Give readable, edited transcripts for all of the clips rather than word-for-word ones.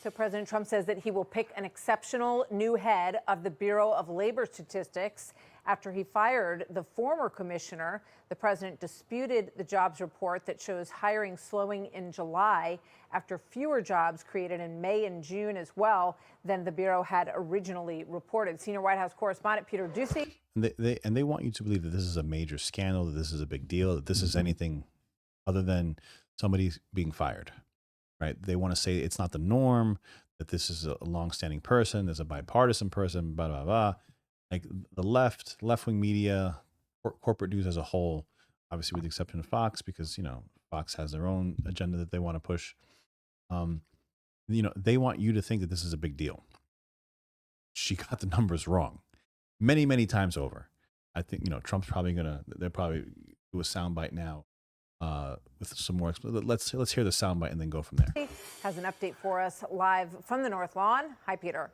So President Trump says that he will pick an exceptional new head of the Bureau of Labor Statistics after he fired the former commissioner. The president disputed the jobs report that shows hiring slowing in July after fewer jobs created in May and June as well than the Bureau had originally reported. Senior White House correspondent Peter Doocy. They want you to believe that this is a major scandal, that this is a big deal, that this is anything other than somebody being fired, right? They want to say it's not the norm, that this is a longstanding person, there's a bipartisan person, blah, blah, blah. Like the left-wing media, corporate news as a whole, obviously with the exception of Fox, because, Fox has their own agenda that they want to push. They want you to think that this is a big deal. She got the numbers wrong many, many times over. I think, Trump's probably they'll probably do a soundbite now with some more. Let's hear the soundbite and then go from there. Has an update for us live from the North Lawn. Hi, Peter.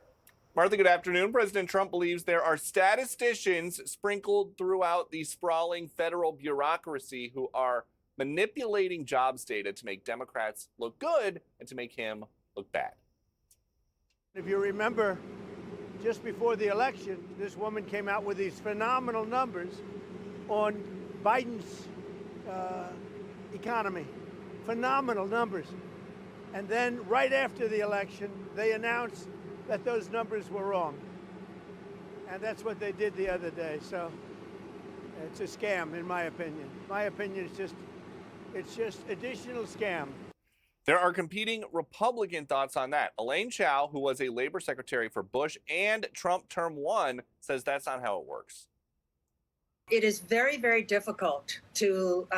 Martha, good afternoon. President Trump believes there are statisticians sprinkled throughout the sprawling federal bureaucracy who are manipulating jobs data to make Democrats look good and to make him look bad. If you remember, just before the election, this woman came out with these phenomenal numbers on Biden's economy. Phenomenal numbers. And then right after the election, they announced that those numbers were wrong. And that's what they did the other day. So it's a scam, in my opinion. My opinion is it's just additional scam. There are competing Republican thoughts on that. Elaine Chao, who was a labor secretary for Bush and Trump term 1, says that's not how it works. It is very, very difficult to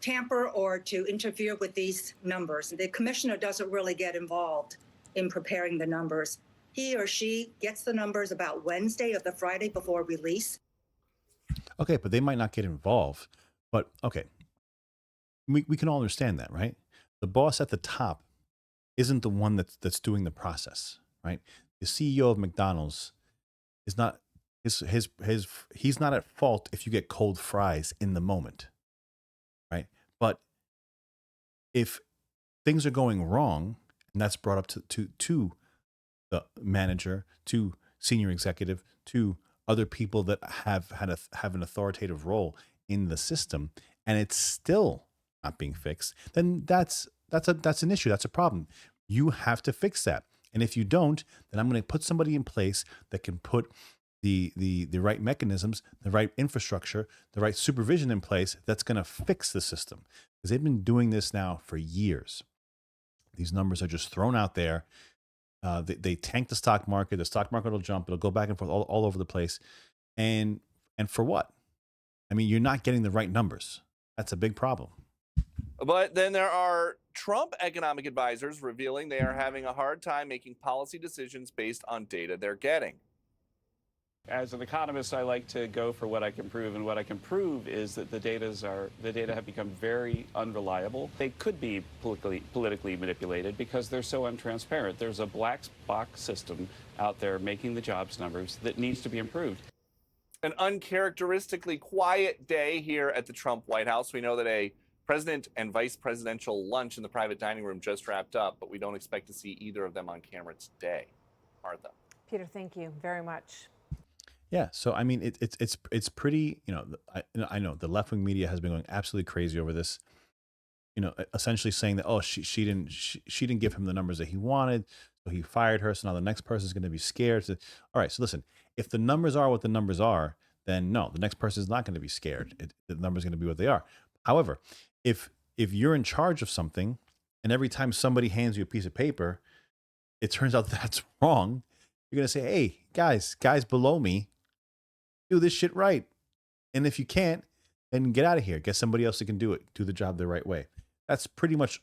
tamper or to interfere with these numbers. The commissioner doesn't really get involved in preparing the numbers. He or she gets the numbers about Wednesday of the Friday before release. Okay, but they might not get involved. But okay, we can all understand that, right? The boss at the top isn't the one that's doing the process, right? The CEO of McDonald's is not he's not at fault if you get cold fries in the moment, right? But if things are going wrong, and that's brought up to the manager, to senior executive, to other people that have an authoritative role in the system, and it's still not being fixed, then that's an issue. That's a problem. You have to fix that. And if you don't, then I'm going to put somebody in place that can put the right mechanisms, the right infrastructure, the right supervision in place that's going to fix the system. Because they've been doing this now for years. These numbers are just thrown out there. They tank the stock market. The stock market will jump. It'll go back and forth all over the place. And for what? I mean, you're not getting the right numbers. That's a big problem. But then there are Trump economic advisors revealing they are having a hard time making policy decisions based on data they're getting. As an economist, I like to go for what I can prove, and what I can prove is that the data have become very unreliable. They could be politically manipulated because they're so untransparent. There's a black box system out there making the jobs numbers that needs to be improved. An uncharacteristically quiet day here at the Trump White House. We know that a president and vice presidential lunch in the private dining room just wrapped up, but we don't expect to see either of them on camera today. Martha. Peter, thank you very much. Yeah, so I mean, it's pretty. I know the left wing media has been going absolutely crazy over this. Essentially saying that she didn't give him the numbers that he wanted, so he fired her. So now the next person is going to be scared. So, all right, so listen, if the numbers are what the numbers are, then no, the next person is not going to be scared. The numbers are going to be what they are. However, if you're in charge of something, and every time somebody hands you a piece of paper, it turns out that's wrong, you're going to say, hey, guys below me, do this shit right. And if you can't, then get out of here. Get somebody else that can do it. Do the job the right way. That's pretty much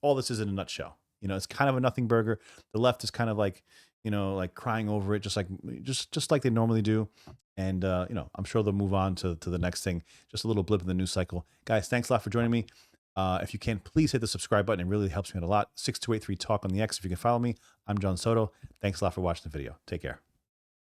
all this is in a nutshell. It's kind of a nothing burger. The left is kind of like, like crying over it, just like they normally do. And, I'm sure they'll move on to the next thing. Just a little blip in the news cycle. Guys, thanks a lot for joining me. If you can, please hit the subscribe button. It really helps me out a lot. 6283 Talk on the X if you can follow me. I'm John Soto. Thanks a lot for watching the video. Take care.